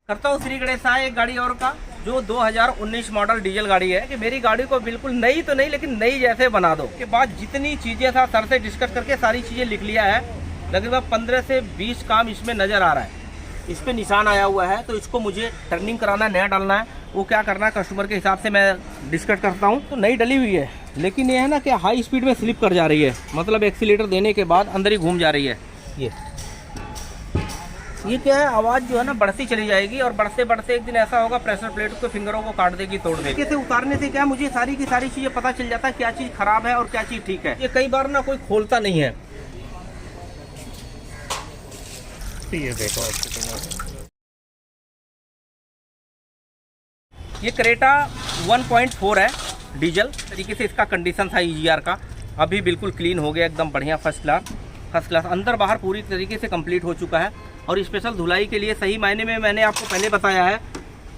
करता हूँ श्री गणेशाय एक गाड़ी और का जो 2019 मॉडल डीजल गाड़ी है कि मेरी गाड़ी को बिल्कुल नई तो नहीं लेकिन नई जैसे बना दो। के बाद जितनी चीज़ें था सर से डिस्कस करके सारी चीज़ें लिख लिया है। लगभग 15 से 20 काम इसमें नज़र आ रहा है। इस पर निशान आया हुआ है तो इसको मुझे टर्निंग कराना, नया डालना है। वो क्या करना है कस्टमर के हिसाब से मैं डिस्कस करता हूँ। तो नई डली हुई है लेकिन ये है ना कि हाई स्पीड में स्लिप कर जा रही है, मतलब एक्सीलेटर देने के बाद अंदर ही घूम जा रही है। ये क्या है, आवाज़ जो है ना बढ़ती चली जाएगी और बढ़ते बढ़ते एक दिन ऐसा होगा प्रेशर प्लेट के फिंगरों को काट देगी, तोड़ देगी। इसे उतारने से क्या मुझे सारी की सारी चीज़ें पता चल जाता है क्या चीज़ खराब है और क्या चीज़ ठीक है। ये कई बार ना कोई खोलता नहीं है। ये देखो ये क्रेटा 1.4 है डीजल तरीके से। इसका कंडीशन था EGR का, अभी बिल्कुल क्लीन हो गया, एकदम बढ़िया, फर्स्ट क्लास। अंदर बाहर पूरी तरीके से कंप्लीट हो चुका है। और स्पेशल धुलाई के लिए सही मायने में मैंने आपको पहले बताया है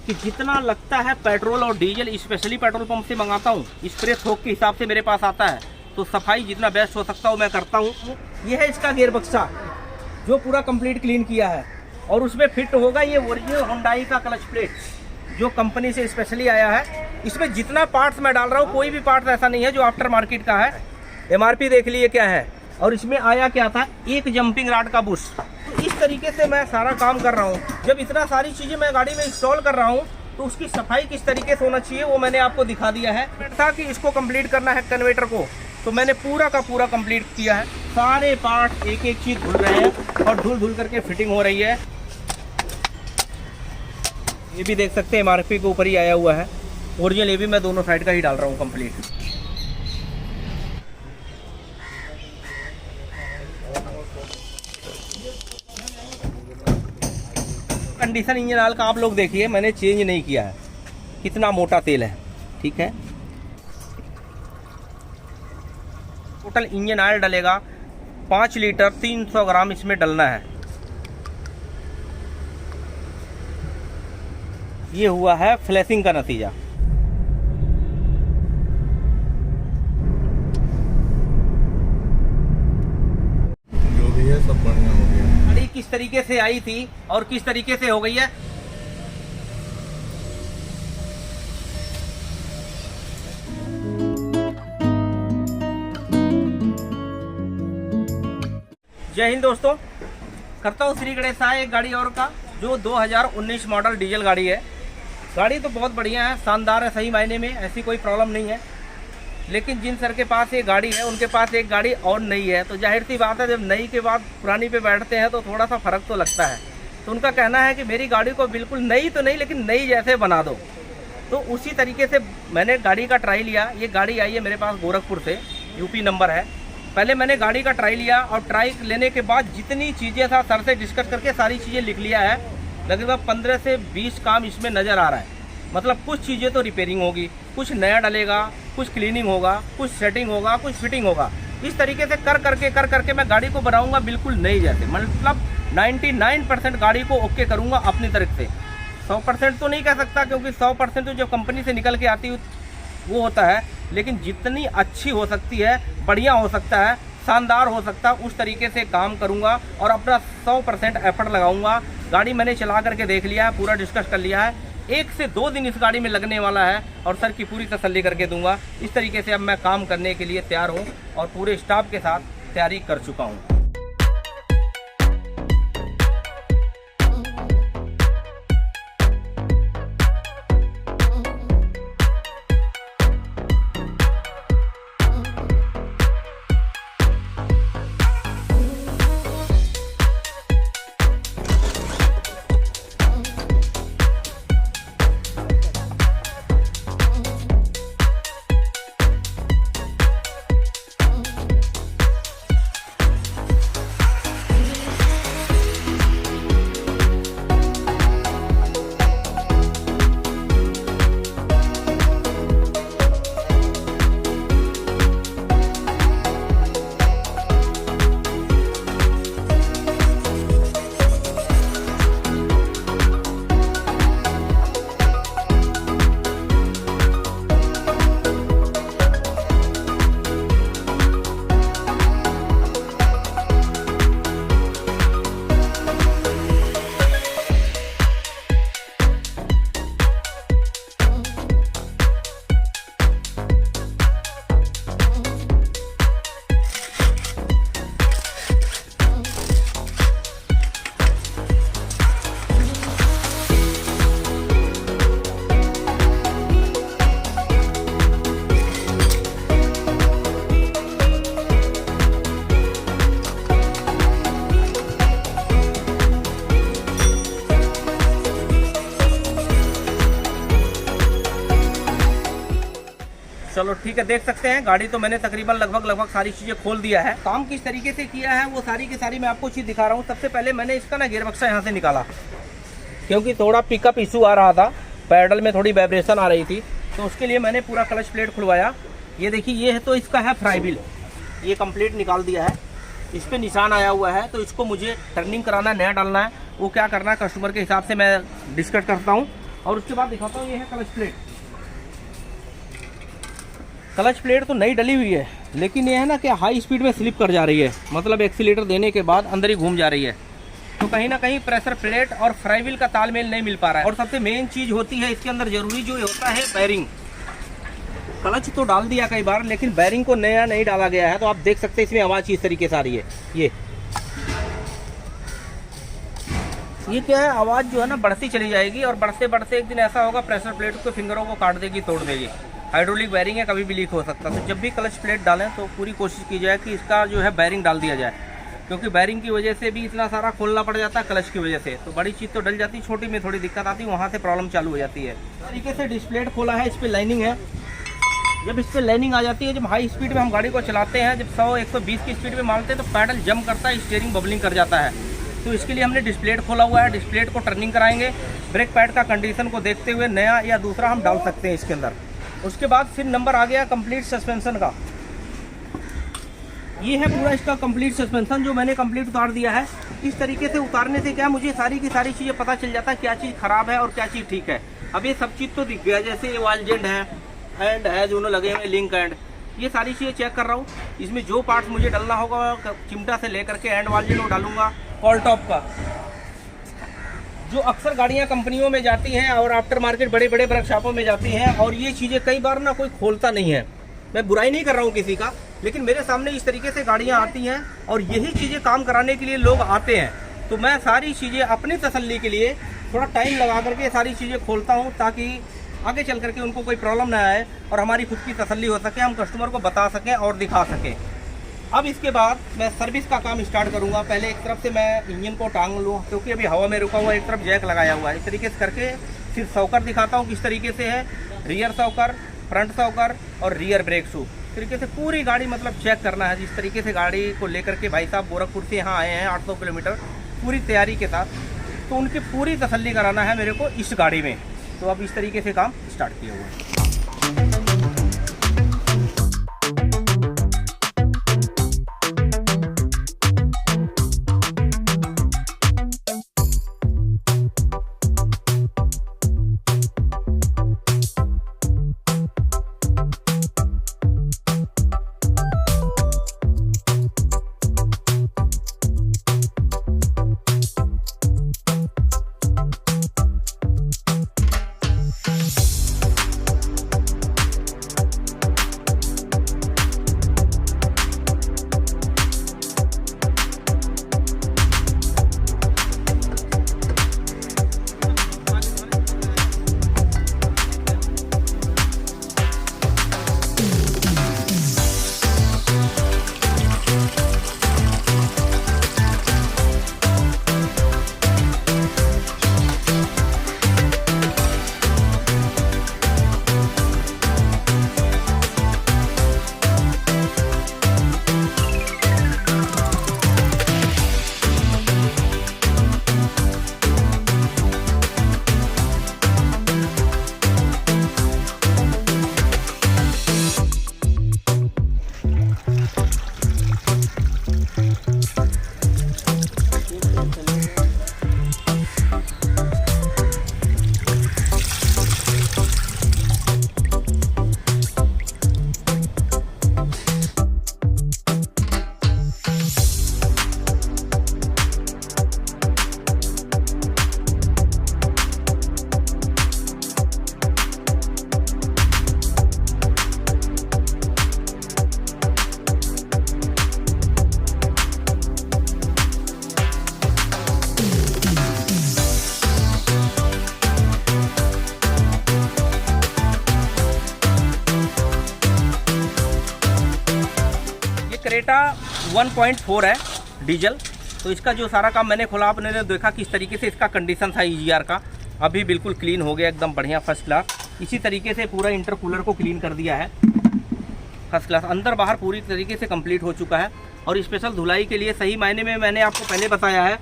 कि जितना लगता है पेट्रोल और डीजल स्पेशली पेट्रोल पंप से मंगाता हूँ, स्प्रे थोक के हिसाब से मेरे पास आता है। तो सफाई जितना बेस्ट हो सकता है मैं करता हूँ। ये है इसका गियर बक्सा जो पूरा कंप्लीट क्लीन किया है और उसमें फिट होगा ये ओरिजिनल हुंडई का क्लच प्लेट जो कंपनी से स्पेशली आया है। इसमें जितना पार्ट्स मैं डाल रहा हूँ कोई भी पार्ट्स ऐसा नहीं है जो आफ्टर मार्केट का है। MRP देख लिए क्या है। और इसमें आया क्या था, एक जंपिंग राड का बुश। तो इस तरीके से मैं सारा काम कर रहा हूँ। जब इतना सारी चीज़ें मैं गाड़ी में इंस्टॉल कर रहा हूँ तो उसकी सफाई किस तरीके से होना चाहिए वो मैंने आपको दिखा दिया है। था कि इसको कंप्लीट करना है कन्वर्टर को, तो मैंने पूरा का पूरा कंप्लीट किया है। सारे पार्ट एक एक चीज़ धुल रहे हैं और धुल करके फिटिंग हो रही है। ये भी देख सकते हैं MRP के ऊपर ही आया हुआ है ओरिजिनल। ये भी मैं दोनों साइड का ही डाल रहा हूँ कंप्लीट। कंडीशन इंजन ऑयल का आप लोग देखिए, मैंने चेंज नहीं किया है। कितना मोटा तेल है, ठीक है। टोटल इंजन ऑयल डलेगा 5 लीटर 300 ग्राम इसमें डलना है। ये हुआ है फ्लैशिंग का नतीजा। जो भी है सब बढ़िया हो गया। गाड़ी किस तरीके से आई थी और किस तरीके से हो गई है। जय हिंद दोस्तों, करता हूँ श्री गणेशाय एक गाड़ी और का जो 2019 मॉडल डीजल गाड़ी है। गाड़ी तो बहुत बढ़िया है, शानदार है, सही मायने में ऐसी कोई प्रॉब्लम नहीं है। लेकिन जिन सर के पास ये गाड़ी है उनके पास एक गाड़ी और नई है, तो जाहिर सी बात है जब नई के बाद पुरानी पे बैठते हैं तो थोड़ा सा फ़र्क तो लगता है। तो उनका कहना है कि मेरी गाड़ी को बिल्कुल नई तो नहीं लेकिन नई जैसे बना दो। तो उसी तरीके से मैंने गाड़ी का ट्राई लिया। ये गाड़ी आई है मेरे पास गोरखपुर से, UP नंबर है। पहले मैंने गाड़ी का ट्राई लिया और ट्राई लेने के बाद जितनी चीज़ें था सर से डिस्कस करके सारी चीज़ें लिख लिया है। लगभग 15 से 20 काम इसमें नज़र आ रहा है। मतलब कुछ चीज़ें तो रिपेयरिंग होगी, कुछ नया डलेगा, कुछ क्लीनिंग होगा, कुछ सेटिंग होगा, कुछ फिटिंग होगा। इस तरीके से कर करके मैं गाड़ी को बनाऊंगा बिल्कुल नई जैसे। मतलब 99% गाड़ी को ओके करूंगा अपनी तरफ से। 100% तो नहीं कह सकता क्योंकि 100% तो जब कंपनी से निकल के आती वो होता है, लेकिन जितनी अच्छी हो सकती है, बढ़िया हो सकता है, शानदार हो सकता है, उस तरीके से काम करूंगा और अपना 100% एफर्ट लगाऊंगा। गाड़ी मैंने चला करके देख लिया है, पूरा डिस्कस कर लिया है। 1 से 2 दिन इस गाड़ी में लगने वाला है और सर की पूरी तसल्ली करके दूंगा। इस तरीके से अब मैं काम करने के लिए तैयार हूं और पूरे स्टाफ के साथ तैयारी कर चुका हूं। चलो ठीक है, देख सकते हैं गाड़ी तो मैंने तकरीबन लगभग सारी चीज़ें खोल दिया है। काम किस तरीके से किया है वो सारी की सारी मैं आपको चीज़ दिखा रहा हूँ। सबसे पहले मैंने इसका ना गियर बक्सा यहाँ से निकाला, क्योंकि थोड़ा पिकअप इशू आ रहा था, पैडल में थोड़ी वाइब्रेशन आ रही थी, तो उसके लिए मैंने पूरा क्लच प्लेट खुलवाया। ये देखिए, ये है तो इसका है फ्राई व्हील, ये कंप्लीट निकाल दिया है। इस पर निशान आया हुआ है, तो इसको मुझे टर्निंग कराना, नया डालना है। वो क्या करना है कस्टमर के हिसाब से मैं डिस्कस करता हूँ और उसके बाद दिखाता हूँ। ये है क्लच प्लेट। क्लच प्लेट तो नई डली हुई है, लेकिन ये है ना कि हाई स्पीड में स्लिप कर जा रही है, मतलब एक्सीलेटर देने के बाद अंदर ही घूम जा रही है। तो कहीं ना कहीं प्रेशर प्लेट और फ्राई व्हील का तालमेल नहीं मिल पा रहा है। और सबसे मेन चीज़ होती है इसके अंदर जरूरी जो होता है बैरिंग। क्लच तो डाल दिया कई बार, लेकिन बैरिंग को नया नहीं डाला गया है। तो आप देख सकते हैं इसमें आवाज़ इस तरीके से आ रही है। ये क्या है, आवाज़ जो है ना बढ़ती चली जाएगी और बढ़ते बढ़ते एक दिन ऐसा होगा प्रेशर प्लेट को फिंगरों को काट देगी, तोड़ देगी। हाइड्रोलिक बैरिंग है, कभी भी लीक हो सकता है। तो जब भी क्लच प्लेट डालें तो पूरी कोशिश की जाए कि इसका जो है बैरिंग डाल दिया जाए, क्योंकि बैरिंग की वजह से भी इतना सारा खोलना पड़ जाता है क्लच की वजह से। तो बड़ी चीज़ तो डल जाती है, छोटी में थोड़ी दिक्कत आती है, वहाँ से प्रॉब्लम चालू हो जाती है। इस तरीके से डिस्प्लेट खोला है, इस पर लाइनिंग है। जब इस पर लाइनिंग आ जाती है, जब हाई स्पीड में हम गाड़ी को चलाते हैं, जब 100-120 की स्पीड में मारते हैं तो पैडल जम करता है, स्टीयरिंग बबलिंग कर जाता है। तो इसके लिए हमने डिस्प्लेट खोला हुआ है। डिस्प्लेट को टर्निंग कराएंगे, ब्रेक पैड का कंडीशन को देखते हुए नया या दूसरा हम डाल सकते हैं इसके अंदर। उसके बाद फिर नंबर आ गया कंप्लीट सस्पेंशन का। ये है पूरा इसका कंप्लीट सस्पेंशन जो मैंने कंप्लीट उतार दिया है। इस तरीके से उतारने से क्या मुझे सारी की सारी चीज़ें पता चल जाता है, क्या चीज़ ख़राब है और क्या चीज़ ठीक है। अब ये सब चीज़ तो दिख गया, जैसे ये वाल जेंट है, एंड है दोनों लगे हुए लिंक एंड, ये सारी चीज़ें चेक कर रहा हूँ। इसमें जो पार्ट्स मुझे डालना होगा चिमटा से लेकर के एंड वाल जेंट वो डालूंगा। कॉल टॉप का जो अक्सर गाड़ियाँ कंपनियों में जाती हैं और आफ्टर मार्केट बड़े बड़े वर्कशॉपों में जाती हैं, और ये चीज़ें कई बार ना कोई खोलता नहीं है। मैं बुराई नहीं कर रहा हूँ किसी का, लेकिन मेरे सामने इस तरीके से गाड़ियाँ आती हैं और यही चीज़ें काम कराने के लिए लोग आते हैं। तो मैं सारी चीज़ें अपनी तसल्ली के लिए थोड़ा टाइम लगा करके सारी चीज़ें खोलता हूँ, ताकि आगे चल करके उनको कोई प्रॉब्लम ना आए और हमारी खुद की तसल्ली हो सके, हम कस्टमर को बता सकें और दिखा सकें। अब इसके बाद मैं सर्विस का काम स्टार्ट करूंगा। पहले एक तरफ से मैं इंजन को टांग लूँ, क्योंकि अभी हवा में रुका हुआ, एक तरफ जैक लगाया हुआ है। इस तरीके से करके फिर सॉकर दिखाता हूँ किस तरीके से है, रियर सॉकर, फ्रंट सॉकर और रियर ब्रेक शू। इस तरीके से पूरी गाड़ी मतलब चेक करना है। जिस तरीके से गाड़ी को लेकर के भाई साहब गोरखपुर से यहाँ आए हैं 800 किलोमीटर पूरी तैयारी के साथ, तो उनकी पूरी तसल्ली कराना है मेरे को इस गाड़ी में। तो अब इस तरीके से काम स्टार्ट किया हुआ है। क्रेटा 1.4 है डीजल। तो इसका जो सारा काम मैंने खोला, आपने देखा किस तरीके से इसका कंडीशन था EGR का। अभी बिल्कुल क्लीन हो गया, एकदम बढ़िया फर्स्ट क्लास। इसी तरीके से पूरा इंटरकूलर को क्लीन कर दिया है। फर्स्ट क्लास, अंदर बाहर पूरी तरीके से कंप्लीट हो चुका है। और स्पेशल धुलाई के लिए सही मायने में मैंने आपको पहले बताया है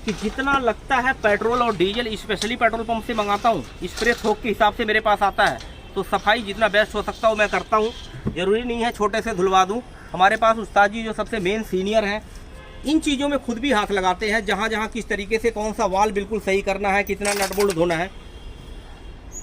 कि जितना लगता है पेट्रोल और डीजल, स्पेशली पेट्रोल पंप से मंगाता हूँ, स्प्रे थोक के हिसाब से मेरे पास आता है, तो सफाई जितना बेस्ट हो सकता हो मैं करता हूँ। ज़रूरी नहीं है छोटे से धुलवा दूँ। हमारे पास उस्ताद जी जो सबसे मेन सीनियर हैं, इन चीज़ों में खुद भी हाथ लगाते हैं, जहाँ जहाँ किस तरीके से कौन सा वाल बिल्कुल सही करना है, कितना नट बोल्ट धोना है,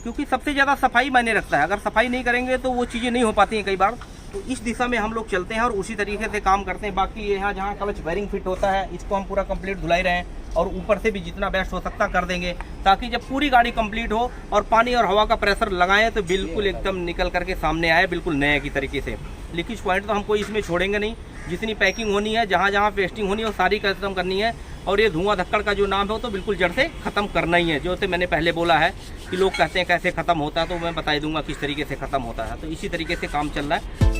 क्योंकि सबसे ज़्यादा सफाई मायने रखता है। अगर सफाई नहीं करेंगे तो वो चीज़ें नहीं हो पाती हैं कई बार। तो इस दिशा में हम लोग चलते हैं और उसी तरीके से काम करते हैं। बाकी यहाँ जहाँ क्लच बेरिंग फिट होता है, इसको हम पूरा कंप्लीट धुलाई रहे हैं और ऊपर से भी जितना बेस्ट हो सकता कर देंगे, ताकि जब पूरी गाड़ी कंप्लीट हो और पानी और हवा का प्रेशर लगाएं तो बिल्कुल एकदम निकल करके सामने आए, बिल्कुल नए की तरीके से। लीकेज पॉइंट तो हम कोई इसमें छोड़ेंगे नहीं। जितनी पैकिंग होनी है, जहाँ जहाँ पेस्टिंग होनी है, वो सारी खत्म करनी है। और ये धुआं धक्कड़ का जो नाम है वो तो बिल्कुल जड़ से ख़त्म करना ही है। जो मैंने पहले बोला है कि लोग कहते हैं कैसे ख़त्म होता है, तो मैं बता दूंगा किस तरीके से ख़त्म होता है। तो इसी तरीके से काम चल रहा है।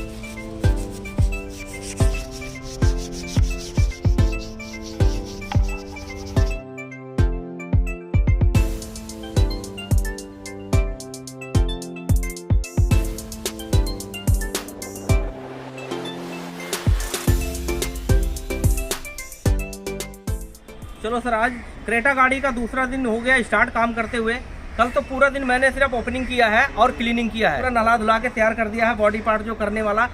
चलो सर, आज क्रेटा गाड़ी का दूसरा दिन हो गया स्टार्ट काम करते हुए। कल तो पूरा दिन मैंने सिर्फ ओपनिंग किया है और क्लीनिंग किया है, पूरा नला धुला के तैयार कर दिया है। बॉडी पार्ट जो करने वाला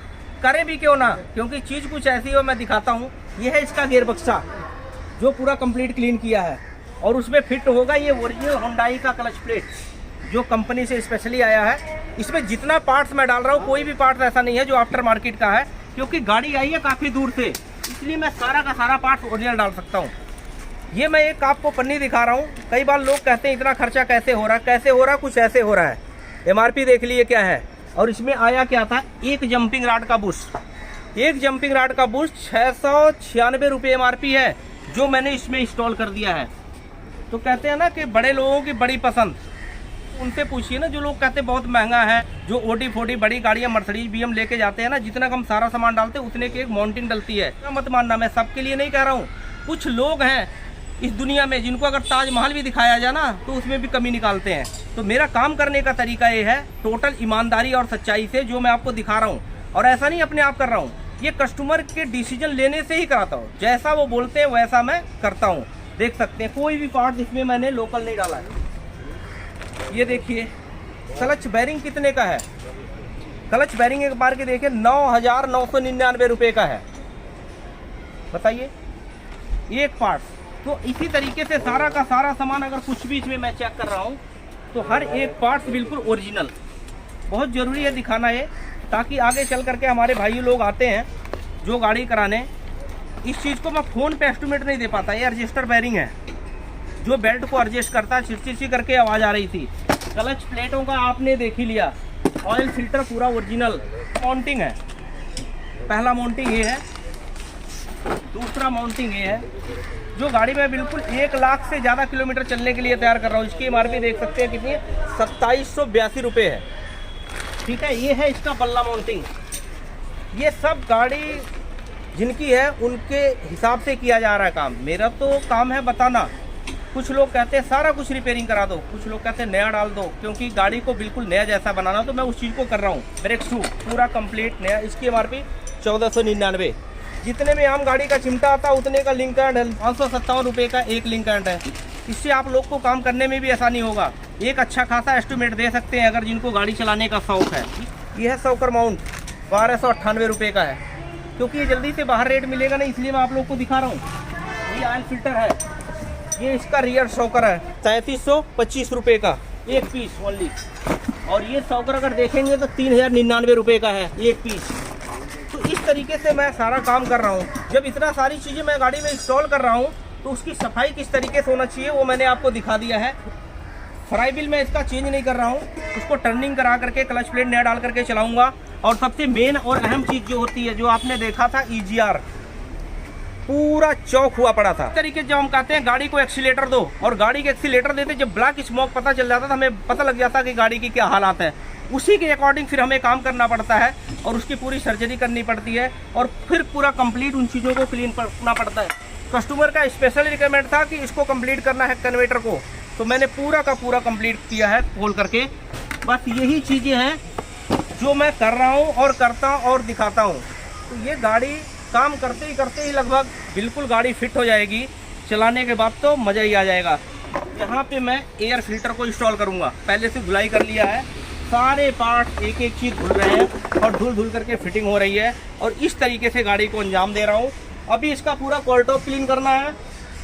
करे भी क्यों ना, क्योंकि चीज़ कुछ ऐसी हो मैं दिखाता हूँ। ये है इसका गियर बक्सा जो पूरा कंप्लीट क्लीन किया है, और उसमें फिट होगा ये ओरिजिनल होंडाई का क्लच प्लेट जो कंपनी से स्पेशली आया है। इसमें जितना पार्ट्स मैं डाल रहा हूँ, कोई भी पार्ट्स ऐसा नहीं है जो आफ्टर मार्केट का है, क्योंकि गाड़ी आई है काफ़ी दूर से, इसलिए मैं सारा का सारा पार्ट्स ओरिजिनल डाल सकता हूँ। ये मैं एक आपको पन्नी दिखा रहा हूँ। कई बार लोग कहते हैं इतना खर्चा कैसे हो रहा है, कैसे हो रहा है, कुछ ऐसे हो रहा है। MRP देख लिए क्या है, और इसमें आया क्या था, एक जंपिंग राड का बुश। एक जंपिंग राड का बुश 696 रुपये MRP है, जो मैंने इसमें इंस्टॉल कर दिया है। तो कहते हैं ना कि बड़े लोगों की बड़ी पसंद, उनसे पूछिए ना जो लोग कहते हैं बहुत महंगा है। जो OD 40 बड़ी गाड़ियाँ मर्सिडीज BM लेके जाते हैं ना, जितना कम सारा सामान डालते हैं उतने की एक माउंटिंग डलती है। मत मानना, मैं सबके लिए नहीं कह रहा हूँ। कुछ लोग हैं इस दुनिया में जिनको अगर ताजमहल भी दिखाया जाए ना तो उसमें भी कमी निकालते हैं। तो मेरा काम करने का तरीका ये है, टोटल ईमानदारी और सच्चाई से जो मैं आपको दिखा रहा हूँ। और ऐसा नहीं अपने आप कर रहा हूँ, ये कस्टमर के डिसीजन लेने से ही कराता हूँ। जैसा वो बोलते हैं वैसा मैं करता हूँ। देख सकते हैं कोई भी पार्ट इसमें मैंने लोकल नहीं डाला है। ये देखिए क्लच बैरिंग कितने का है। क्लच बैरिंग एक बार के देखिए 9,999 रुपये का है। बताइए एक पार्ट। तो इसी तरीके से सारा का सारा सामान अगर कुछ भी इसमें मैं चेक कर रहा हूँ तो हर एक पार्ट्स बिल्कुल ओरिजिनल। बहुत ज़रूरी है दिखाना ये, ताकि आगे चल करके हमारे भाई लोग आते हैं जो गाड़ी कराने, इस चीज़ को मैं फ़ोन पे एस्टिमेट नहीं दे पाता। ये रजिस्टर बैरिंग है जो बेल्ट को एडजस्ट करता है। चिड़चिड़ी करके आवाज़ आ रही थी। क्लच प्लेटों का आपने देख ही लिया, ऑयल फिल्टर पूरा ओरिजिनल। माउंटिंग है, पहला माउंटिंग ये है, दूसरा माउंटिंग ये है जो गाड़ी में बिल्कुल 1 लाख से ज़्यादा किलोमीटर चलने के लिए तैयार कर रहा हूँ। इसकी MRP देख सकते हैं कितनी है, 2782 रुपये है। ठीक है, ये है इसका बल्ला माउंटिंग। ये सब गाड़ी जिनकी है उनके हिसाब से किया जा रहा है काम। मेरा तो काम है बताना। कुछ लोग कहते हैं सारा कुछ रिपेयरिंग करा दो, कुछ लोग कहते हैं नया डाल दो, क्योंकि गाड़ी को बिल्कुल नया जैसा बनाना, तो मैं उस चीज़ को कर रहा हूँ। ब्रेक शू पूरा कंप्लीट नया। इसकी MRP 1499। जितने में आम गाड़ी का चिमटा आता है उतने का लिंक एंड है। 557 रुपये का एक लिंक एंड है। इससे आप लोग को काम करने में भी आसानी होगा। एक अच्छा खासा एस्टिमेट दे सकते हैं अगर जिनको गाड़ी चलाने का शौक है। यह है सॉकर माउंट 1298 रुपये का है, क्योंकि ये जल्दी से बाहर रेट मिलेगा नहीं, इसलिए मैं आप लोग को दिखा रहा हूँ। ये ऑयल फिल्टर है, ये इसका रियर शॉकर है 3725 रुपये का एक पीस ओनली। और ये शॉकर अगर देखेंगे तो 3099 रुपये का है एक पीस। तो इस तरीके से मैं सारा काम कर रहा हूँ। जब इतना सारी चीज़ें मैं गाड़ी में इंस्टॉल कर रहा हूँ तो उसकी सफाई किस तरीके से होना चाहिए वो मैंने आपको दिखा दिया है। फ्राई व्हील मैं इसका चेंज नहीं कर रहा हूँ, उसको टर्निंग करा करके क्लच प्लेट नया डाल करके चलाऊंगा। और सबसे मेन और अहम चीज़ जो होती है, जो आपने देखा था EGR पूरा चौक हुआ पड़ा था। इस तरीके से जब हम कहते हैं गाड़ी को एक्सीलेटर दो, और गाड़ी के एक्सीलेटर देते जब ब्लैक स्मोक पता चल जाता था, हमें पता लग जाता कि गाड़ी की क्या हालात है। उसी के अकॉर्डिंग फिर हमें काम करना पड़ता है और उसकी पूरी सर्जरी करनी पड़ती है और फिर पूरा कंप्लीट उन चीज़ों को क्लीन करना पड़ता है। कस्टमर का स्पेशल रिक्वायरमेंट था कि इसको कंप्लीट करना है कन्वर्टर को, तो मैंने पूरा का पूरा कंप्लीट किया है खोल करके। बस यही चीज़ें हैं जो मैं कर रहा हूँ और करता हूँ और दिखाता हूँ, तो ये गाड़ी काम करते ही लगभग बिल्कुल गाड़ी फिट हो जाएगी। चलाने के बाद तो मज़ा ही आ जाएगा। यहाँ पे मैं एयर फिल्टर को इंस्टॉल करूँगा। पहले से धुलाई कर लिया है, सारे पार्ट एक एक चीज़ धुल रहे हैं और धुल करके फिटिंग हो रही है और इस तरीके से गाड़ी को अंजाम दे रहा हूँ। अभी इसका पूरा कोल्ड टॉप क्लीन करना है,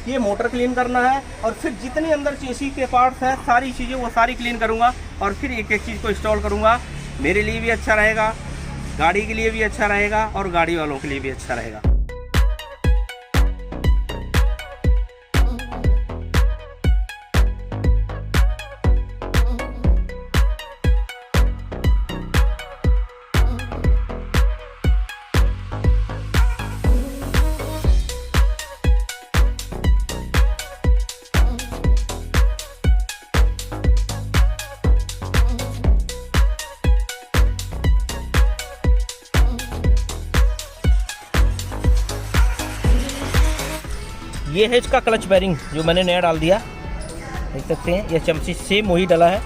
ये मोटर क्लीन करना है और फिर जितनी अंदर चेसी के पार्ट्स हैं सारी चीज़ें वो सारी क्लीन करूँगा और फिर एक एक चीज़ को इंस्टॉल करूँगा। मेरे लिए भी अच्छा रहेगा, गाड़ी के लिए भी अच्छा रहेगा और गाड़ी वालों के लिए भी अच्छा रहेगा। ये है इसका क्लच बेरिंग जो मैंने नया डाल दिया, देख सकते हैं। ये चमची सेम वही डाला है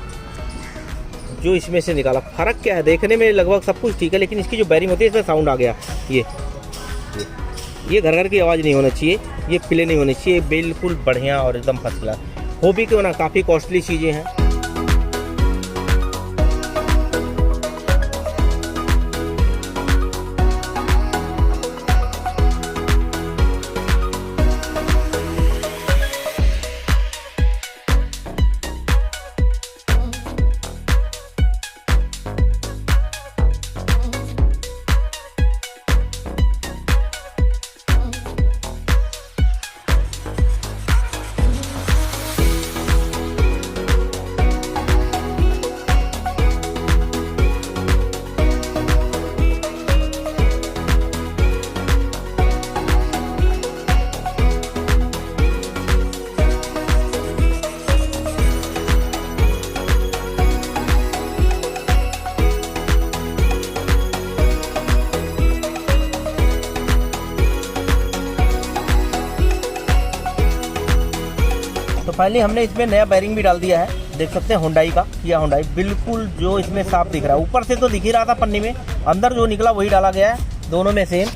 जो इसमें से निकाला। फ़र्क क्या है, देखने में लगभग सब कुछ ठीक है, लेकिन इसकी जो बेरिंग होती है इसमें साउंड आ गया। ये घर घर की आवाज़ नहीं होना चाहिए, ये प्ले नहीं होनी चाहिए, बिल्कुल बढ़िया और एकदम फर्स्ट क्लास। हो भी क्यों ना, काफ़ी कॉस्टली चीज़ें हैं। तो फाइनली हमने इसमें नया बेरिंग भी डाल दिया है, देख सकते हैं। हुंडई का, किया हुंडई, बिल्कुल जो इसमें साफ दिख रहा है। ऊपर से तो दिख ही रहा था पन्नी में, अंदर जो निकला वही डाला गया है, दोनों में सेम,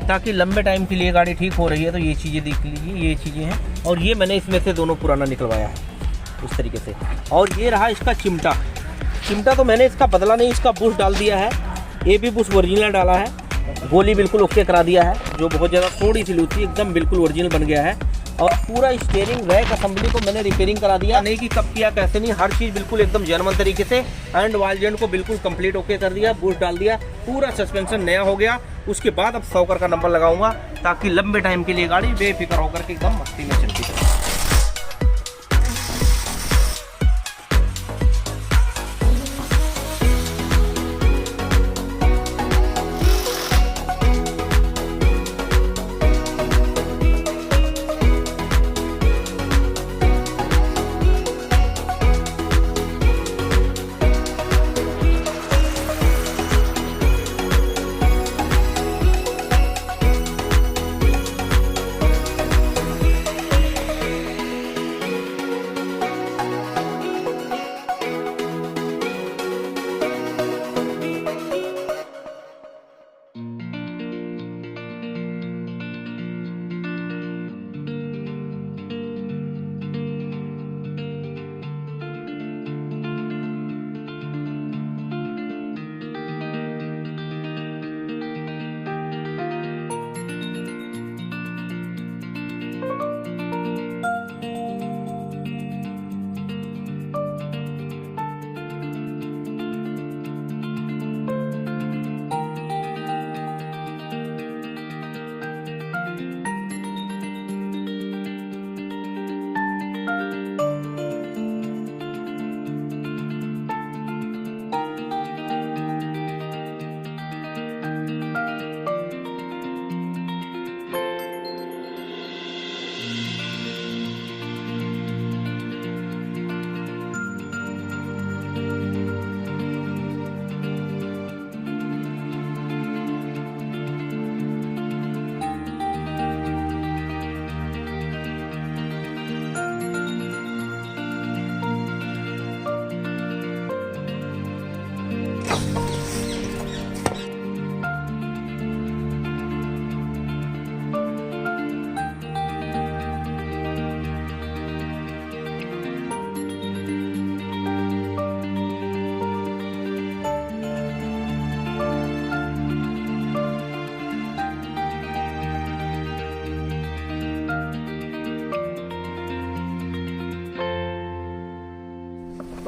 ताकि लंबे टाइम के लिए गाड़ी ठीक हो रही है तो ये चीज़ें देख लीजिए, ये चीज़ें हैं। और ये मैंने इसमें से दोनों पुराना निकलवाया है इस तरीके से। और ये रहा इसका चिमटा तो मैंने इसका बदला नहीं, इसका बुश डाल दिया है। ये भी बुश ओरिजिनल डाला है, गोली बिल्कुल ओके करा दिया है, जो बहुत ज़्यादा थोड़ी सी लूज थी, एकदम बिल्कुल ओरिजिनल बन गया है। और पूरा स्टीयरिंग रैक असेंबली को मैंने रिपेयरिंग करा दिया, नहीं कि कब किया कैसे नहीं, हर चीज़ बिल्कुल एकदम जर्मन तरीके से। एंड वाल जॉइंट को बिल्कुल कंप्लीट ओके कर दिया, बूश डाल दिया, पूरा सस्पेंशन नया हो गया। उसके बाद अब 100 का नंबर लगाऊंगा, ताकि लंबे टाइम के लिए गाड़ी बेफिक्र होकर के एकदम मस्ती में चलती है।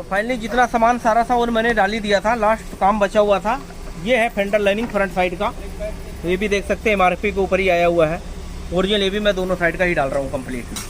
तो फाइनली जितना सामान सारा सा और मैंने डाल ही दिया था, लास्ट काम बचा हुआ था। ये है फेंडर लाइनिंग फ्रंट साइड का, तो ये भी देख सकते हैं MRP के ऊपर ही आया हुआ है। ओरिजिनल ये भी मैं दोनों साइड का ही डाल रहा हूँ कंप्लीट।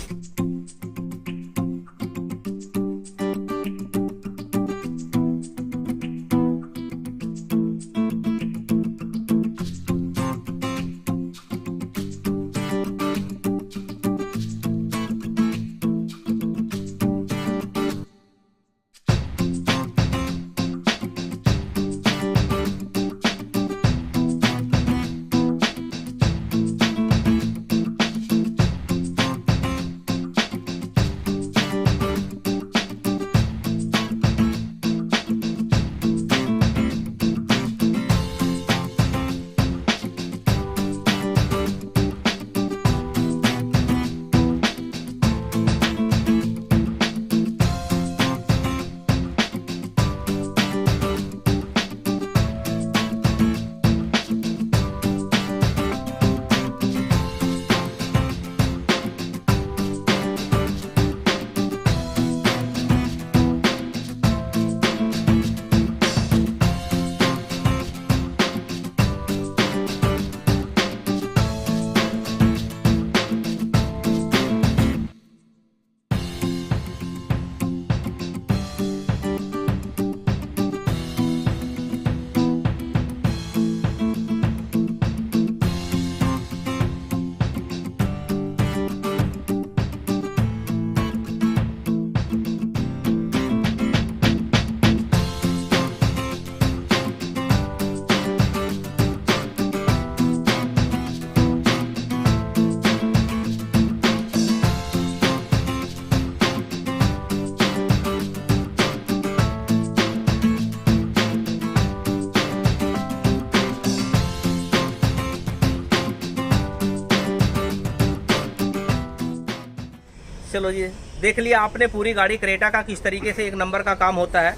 चलो जी, देख लिया आपने पूरी गाड़ी क्रेटा का किस तरीके से एक नंबर का काम होता है।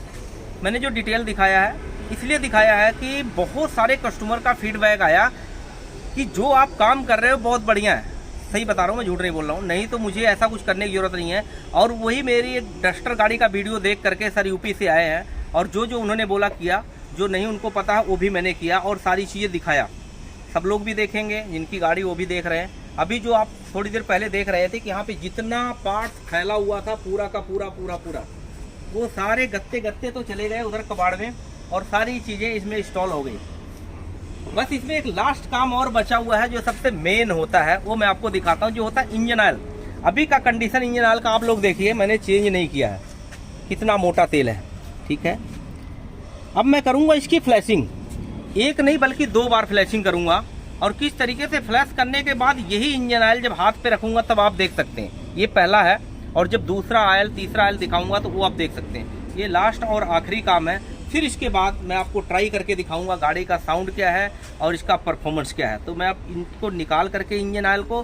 मैंने जो डिटेल दिखाया है इसलिए दिखाया है कि बहुत सारे कस्टमर का फीडबैक आया कि जो आप काम कर रहे हो बहुत बढ़िया है। सही बता रहा हूँ, मैं झूठ नहीं बोल रहा हूँ, नहीं तो मुझे ऐसा कुछ करने की ज़रूरत नहीं है। और वही मेरी एक डस्टर गाड़ी का वीडियो देख करके सर यूपी से आए हैं, और जो जो उन्होंने बोला किया, जो नहीं उनको पता है वो भी मैंने किया और सारी चीज़ें दिखाया। सब लोग भी देखेंगे, जिनकी गाड़ी वो भी देख रहे हैं। अभी जो आप थोड़ी देर पहले देख रहे थे कि यहाँ पे जितना पार्ट फैला हुआ था पूरा का पूरा पूरा पूरा, वो सारे गत्ते गत्ते तो चले गए उधर कबाड़ में, और सारी चीज़ें इसमें इंस्टॉल हो गई। बस इसमें एक लास्ट काम और बचा हुआ है जो सबसे मेन होता है, वो मैं आपको दिखाता हूँ, जो होता है इंजन ऑयल। अभी का कंडीशन इंजन ऑयल का आप लोग देखिए, मैंने चेंज नहीं किया है, कितना मोटा तेल है, ठीक है। अब मैं करूँगा इसकी फ्लैशिंग, एक नहीं बल्कि 2 बार फ्लैशिंग करूँगा, और किस तरीके से फ्लैश करने के बाद यही इंजन ऑयल जब हाथ पे रखूँगा तब आप देख सकते हैं। ये पहला है, और जब दूसरा ऑयल तीसरा ऑयल दिखाऊँगा तो वो आप देख सकते हैं। ये लास्ट और आखिरी काम है। फिर इसके बाद मैं आपको ट्राई करके दिखाऊंगा गाड़ी का साउंड क्या है और इसका परफॉर्मेंस क्या है। तो मैं अब इनको निकाल करके इंजन ऑयल को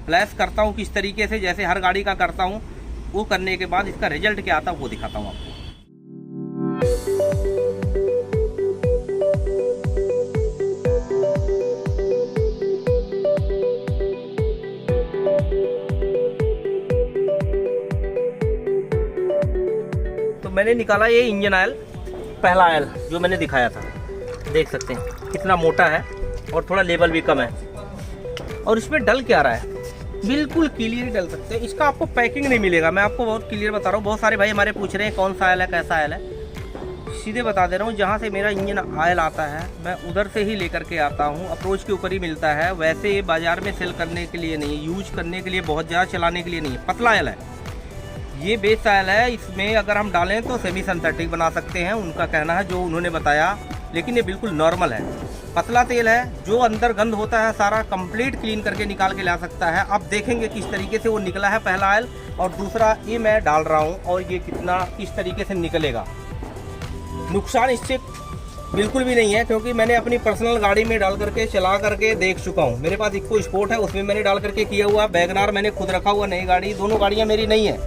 फ्लैश करता हूँ किस तरीके से, जैसे हर गाड़ी का करता हूँ। वो करने के बाद इसका रिजल्ट क्या आता है वो दिखाता हूँ आपको। तो मैंने निकाला ये इंजन ऑयल, पहला ऑयल जो मैंने दिखाया था, देख सकते हैं कितना मोटा है और थोड़ा लेवल भी कम है। और इसमें डल क्या रहा है, बिल्कुल क्लियर डल सकते हैं। इसका आपको पैकिंग नहीं मिलेगा, मैं आपको बहुत क्लियर बता रहा हूँ। बहुत सारे भाई हमारे पूछ रहे हैं कौन सा ऑयल है, कैसा ऑयल है। सीधे बता दे रहा हूँ, जहाँ से मेरा इंजन ऑयल आता है मैं उधर से ही लेकर के आता हूँ, अप्रोच के ऊपर ही मिलता है। वैसे ये बाज़ार में सेल करने के लिए नहीं है, यूज करने के लिए, बहुत ज़्यादा चलाने के लिए नहीं है। पतला ऑयल है, ये बेस ऑयल है। इसमें अगर हम डालें तो सेमी सिंथेटिक बना सकते हैं, उनका कहना है, जो उन्होंने बताया। लेकिन ये बिल्कुल नॉर्मल है, पतला तेल है। जो अंदर गंद होता है सारा कंप्लीट क्लीन करके निकाल के ला सकता है। अब देखेंगे किस तरीके से वो निकला है पहला ऑयल, और दूसरा ये मैं डाल रहा हूँ और ये कितना किस तरीके से निकलेगा। नुकसान इससे बिल्कुल भी नहीं है, क्योंकि मैंने अपनी पर्सनल गाड़ी में डाल करके चला करके देख चुका हूँ। मेरे पास इको स्पोर्ट है, उसमें मैंने डाल करके किया हुआ। वैगनार मैंने खुद रखा हुआ, नई गाड़ी, दोनों गाड़ियाँ मेरी नहीं है।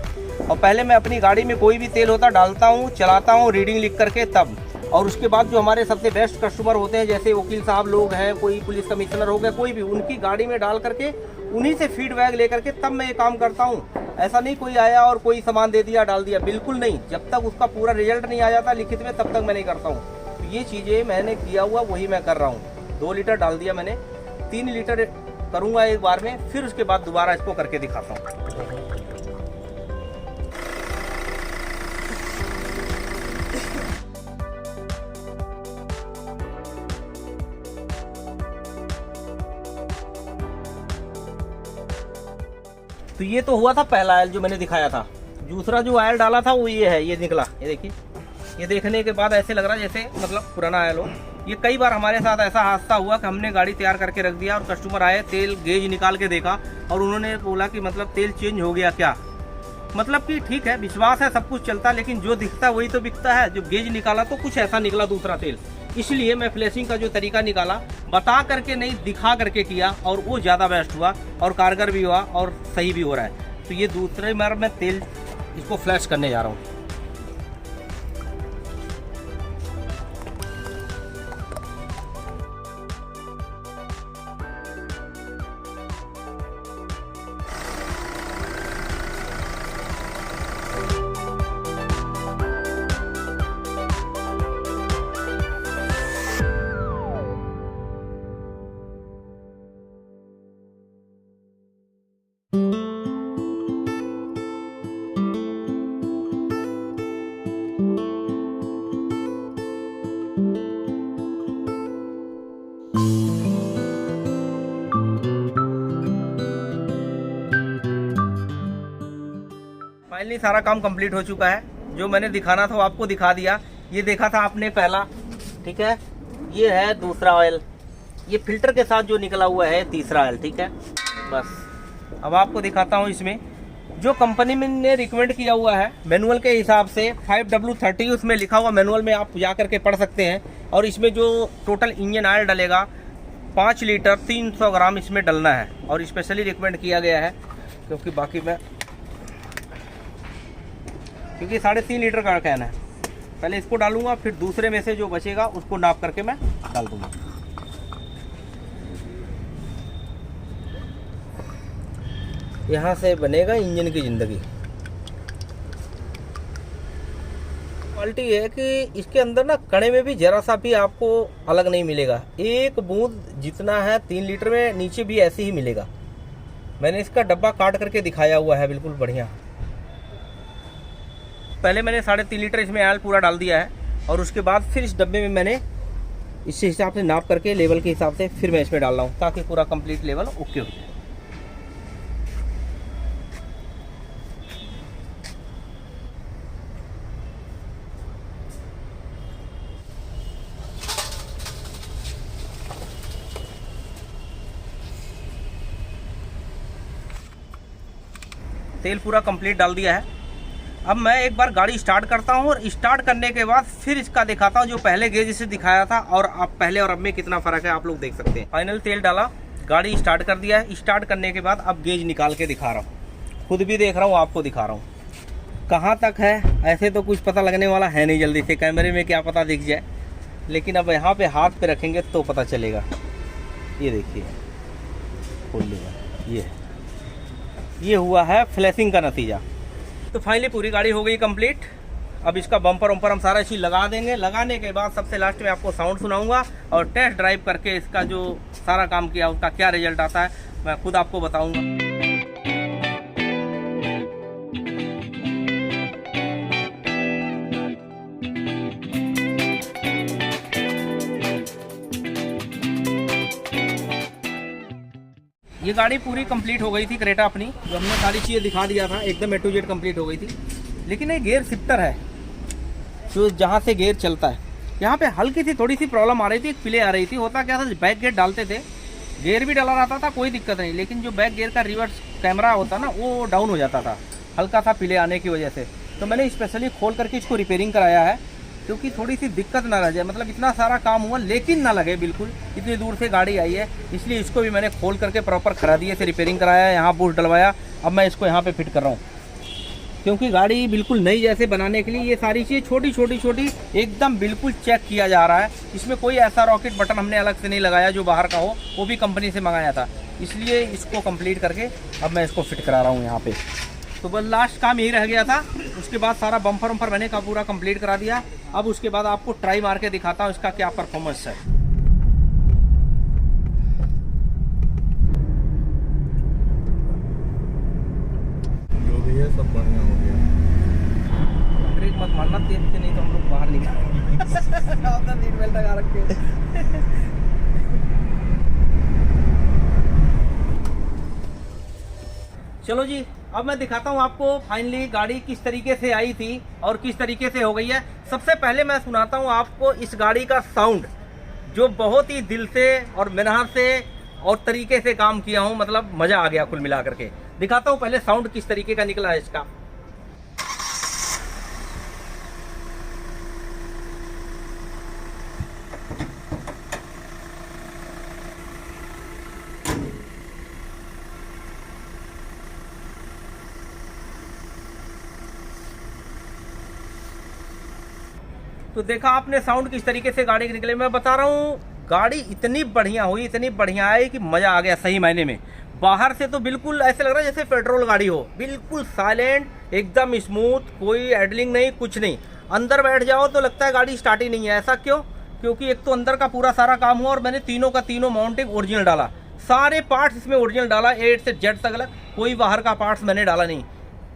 और पहले मैं अपनी गाड़ी में कोई भी तेल होता डालता हूँ, चलाता हूँ, रीडिंग लिख करके तब। और उसके बाद जो हमारे सबसे बेस्ट कस्टमर होते हैं, जैसे वकील साहब लोग हैं, कोई पुलिस कमिश्नर हो गया, कोई भी, उनकी गाड़ी में डाल करके उन्हीं से फीडबैक लेकर के तब मैं ये काम करता हूँ। ऐसा नहीं कोई आया और कोई सामान दे दिया डाल दिया, बिल्कुल नहीं। जब तक उसका पूरा रिजल्ट नहीं आ जाता लिखित में, तब तक मैं नहीं करता हूँ। तो ये चीज़ें मैंने किया हुआ वही मैं कर रहा हूँ। 2 लीटर डाल दिया मैंने, 3 लीटर करूँगा एक बार में, फिर उसके बाद दोबारा इसको करके दिखाता हूँ। तो ये तो हुआ था पहला आयल जो मैंने दिखाया था। दूसरा जो आयल डाला था वो ये है, ये निकला, ये देखिए। ये देखने के बाद ऐसे लग रहा है जैसे मतलब पुराना आयल हो। ये कई बार हमारे साथ ऐसा हादसा हुआ कि हमने गाड़ी तैयार करके रख दिया और कस्टमर आए, तेल गेज निकाल के देखा और उन्होंने बोला कि मतलब तेल चेंज हो गया क्या। मतलब कि ठीक है, विश्वास है, सब कुछ चलता है, लेकिन जो दिखता है वही तो बिकता है। जो गेज निकाला तो कुछ ऐसा निकला दूसरा तेल, इसलिए मैं फ्लैशिंग का जो तरीका निकाला बता करके नहीं, दिखा करके किया, और वो ज़्यादा बेस्ट हुआ और कारगर भी हुआ और सही भी हो रहा है। तो ये दूसरे बार मैं तेल इसको फ्लैश करने जा रहा हूँ। फाइनली सारा काम कंप्लीट हो चुका है। जो मैंने दिखाना था वो आपको दिखा दिया। ये देखा था आपने पहला, ठीक है। ये है दूसरा ऑयल, ये फिल्टर के साथ जो निकला हुआ है तीसरा ऑयल, ठीक है। बस अब आपको दिखाता हूँ इसमें जो कंपनी में ने रिकमेंड किया हुआ है मैनुअल के हिसाब से 5W30 उसमें लिखा हुआ मैनुअल में आप जा करके पढ़ सकते हैं। और इसमें जो टोटल इंजन ऑयल डलेगा 5 लीटर 300 ग्राम इसमें डलना है, और स्पेशली रिकमेंड किया गया है क्योंकि बाकी मैं क्योंकि 3.5 लीटर का कैन है। पहले इसको डालूंगा, फिर दूसरे में से जो बचेगा उसको नाप करके मैं डाल दूंगा। यहाँ से बनेगा इंजन की ज़िंदगी। क्वालिटी है कि इसके अंदर ना कणे में भी जरा सा भी आपको अलग नहीं मिलेगा। एक बूंद जितना है 3 लीटर में नीचे भी ऐसे ही मिलेगा। मैंने इसका डब्बा काट करके दिखाया हुआ है, बिल्कुल बढ़िया। पहले मैंने 3.5 लीटर इसमें ऑयल पूरा डाल दिया है, और उसके बाद फिर इस डब्बे में मैंने इस हिसाब से नाप करके लेवल के हिसाब से फिर मैं इसमें डाल रहा हूँ, ताकि पूरा कंप्लीट लेवल ओके हो जाए। तेल पूरा कंप्लीट डाल दिया है। अब मैं एक बार गाड़ी स्टार्ट करता हूं, और स्टार्ट करने के बाद फिर इसका दिखाता हूं जो पहले गेज से दिखाया था और अब पहले और अब में कितना फ़र्क है आप लोग देख सकते हैं। फाइनल तेल डाला, गाड़ी स्टार्ट कर दिया है। स्टार्ट करने के बाद अब गेज निकाल के दिखा रहा हूँ, खुद भी देख रहा हूँ, आपको दिखा रहा हूँ कहाँ तक है। ऐसे तो कुछ पता लगने वाला है नहीं जल्दी से, कैमरे में क्या पता दिख जाए, लेकिन अब यहाँ पे हाथ पे रखेंगे तो पता चलेगा। ये देखिए खोल लिया, ये हुआ है फ्लैशिंग का नतीजा। तो फाइनली पूरी गाड़ी हो गई कंप्लीट। अब इसका बम्पर वम्पर हम सारा चीज़ लगा देंगे। लगाने के बाद सबसे लास्ट में आपको साउंड सुनाऊंगा, और टेस्ट ड्राइव करके इसका जो सारा काम किया उसका क्या रिजल्ट आता है मैं खुद आपको बताऊंगा। ये गाड़ी पूरी कंप्लीट हो गई थी, क्रेटा अपनी, जो हमने सारी चीज़ें दिखा दिया था, एकदम A to Z कंप्लीट हो गई थी। लेकिन ये गियर शिफ्टर है जो जहाँ से गियर चलता है, यहाँ पे हल्की सी थोड़ी सी प्रॉब्लम आ रही थी, एक प्ले आ रही थी। होता क्या था, बैक गियर डालते थे, गियर भी डाला रहता था, कोई दिक्कत नहीं, लेकिन जो बैक गियर का रिवर्स कैमरा होता ना वो डाउन हो जाता था, हल्का सा प्ले आने की वजह से। तो मैंने स्पेशली खोल करके इसको रिपेयरिंग कराया है, क्योंकि थोड़ी सी दिक्कत ना रह जाए। मतलब इतना सारा काम हुआ लेकिन ना लगे बिल्कुल, इतनी दूर से गाड़ी आई है, इसलिए इसको भी मैंने खोल करके प्रॉपर खरा दिए से रिपेयरिंग कराया, यहाँ बूस्ट डलवाया। अब मैं इसको यहाँ पे फिट कर रहा हूँ। क्योंकि गाड़ी बिल्कुल नई जैसे बनाने के लिए ये सारी चीज़ छोटी एकदम बिल्कुल चेक किया जा रहा है। इसमें कोई ऐसा रॉकेट बटन हमने अलग से नहीं लगाया जो बाहर का हो, वो भी कंपनी से मंगाया था। इसलिए इसको कंप्लीट करके अब मैं इसको फिट करा रहा हूँ यहाँ पे। तो बस लास्ट काम यही रह गया था। उसके बाद सारा बम्पर वम्पर मैंने का पूरा कंप्लीट करा दिया। अब उसके बाद आपको ट्राई मार के दिखाता हूँ इसका क्या परफॉर्मेंस है। जो भी है सब बढ़िया हो गया। ब्रेक मत मारना तेज से, नहीं तो हम लोग बाहर निकल सीट बेल्ट लगा रखे। चलो जी, अब मैं दिखाता हूँ आपको फाइनली गाड़ी किस तरीके से आई थी और किस तरीके से हो गई है। सबसे पहले मैं सुनाता हूँ आपको इस गाड़ी का साउंड, जो बहुत ही दिल से और मेहनत से और तरीके से काम किया हूँ। मतलब मज़ा आ गया कुल मिला करके। दिखाता हूँ पहले साउंड किस तरीके का निकला है इसका। तो देखा आपने साउंड किस तरीके से गाड़ी के निकले। मैं बता रहा हूँ गाड़ी इतनी बढ़िया हुई, इतनी बढ़िया आई कि मज़ा आ गया सही मायने में। बाहर से तो बिल्कुल ऐसे लग रहा है जैसे पेट्रोल गाड़ी हो, बिल्कुल साइलेंट, एकदम स्मूथ, कोई एडलिंग नहीं, कुछ नहीं। अंदर बैठ जाओ तो लगता है गाड़ी स्टार्ट ही नहीं है। ऐसा क्यों? क्योंकि एक तो अंदर का पूरा सारा काम हुआ और मैंने तीनों का तीनों माउंटिंग ओरिजिनल डाला। सारे पार्ट्स इसमें ओरिजिनल डाला, A से Z तक अलग, कोई बाहर का पार्ट्स मैंने डाला नहीं।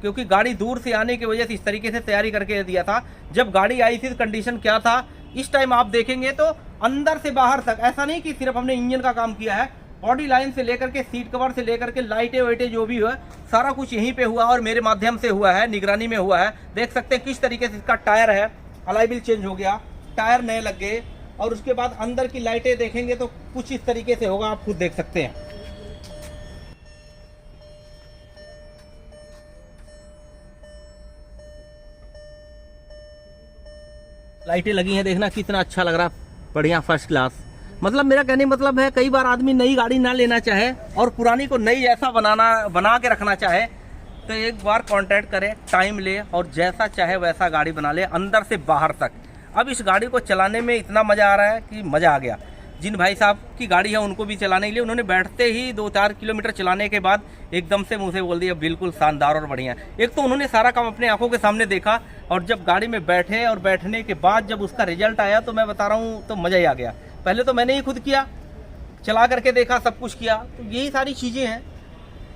क्योंकि गाड़ी दूर से आने की वजह से इस तरीके से तैयारी करके दिया था। जब गाड़ी आई थी तो कंडीशन क्या था, इस टाइम आप देखेंगे तो अंदर से बाहर तक, ऐसा नहीं कि सिर्फ हमने इंजन का काम किया है, बॉडी लाइन से लेकर के सीट कवर से लेकर के लाइटें वाइटें जो भी हुआ सारा कुछ यहीं पे हुआ और मेरे माध्यम से हुआ है, निगरानी में हुआ है। देख सकते हैं किस तरीके से इसका टायर है, अलॉय व्हील चेंज हो गया, टायर नए लग गए। और उसके बाद अंदर की लाइटें देखेंगे तो कुछ इस तरीके से होगा, आप खुद देख सकते हैं। लाइटें लगी हैं, देखना कितना अच्छा लग रहा है, बढ़िया फर्स्ट क्लास। मतलब मेरा कहने मतलब है, कई बार आदमी नई गाड़ी ना लेना चाहे और पुरानी को नई जैसा बना के रखना चाहे तो एक बार कांटेक्ट करे, टाइम ले और जैसा चाहे वैसा गाड़ी बना ले अंदर से बाहर तक। अब इस गाड़ी को चलाने में इतना मज़ा आ रहा है कि मज़ा आ गया। जिन भाई साहब की गाड़ी है उनको भी चलाने के लिए, उन्होंने बैठते ही 2-4 किलोमीटर चलाने के बाद एकदम से मुँह से बोल दिया बिल्कुल शानदार और बढ़िया। एक तो उन्होंने सारा काम अपने आंखों के सामने देखा और जब गाड़ी में बैठे और बैठने के बाद जब उसका रिजल्ट आया तो मैं बता रहा हूँ तो मज़ा ही आ गया। पहले तो मैंने ही खुद किया, चला करके देखा, सब कुछ किया। तो यही सारी चीज़ें हैं,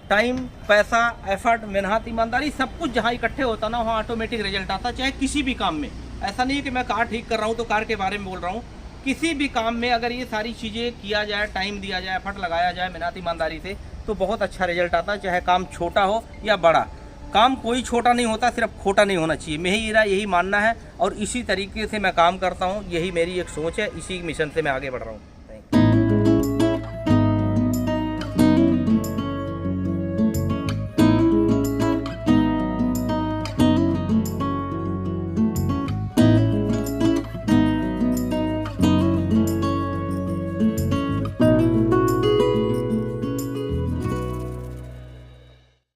टाइम, पैसा, एफर्ट, मेहनत, ईमानदारी, सब कुछ जहाँ इकट्ठे होता ना वहाँ ऑटोमेटिक रिजल्ट आता, चाहे किसी भी काम में। ऐसा नहीं है कि मैं कार ठीक कर रहा हूँ तो कार के बारे में बोल रहा हूँ। किसी भी काम में अगर ये सारी चीज़ें किया जाए, टाइम दिया जाए, एफर्ट लगाया जाए मेहनत ईमानदारी से, तो बहुत अच्छा रिजल्ट आता है। चाहे काम छोटा हो या बड़ा, काम कोई छोटा नहीं होता, सिर्फ खोटा नहीं होना चाहिए। मेरा यही मानना है और इसी तरीके से मैं काम करता हूँ। यही मेरी एक सोच है, इसी मिशन से मैं आगे बढ़ रहा हूँ।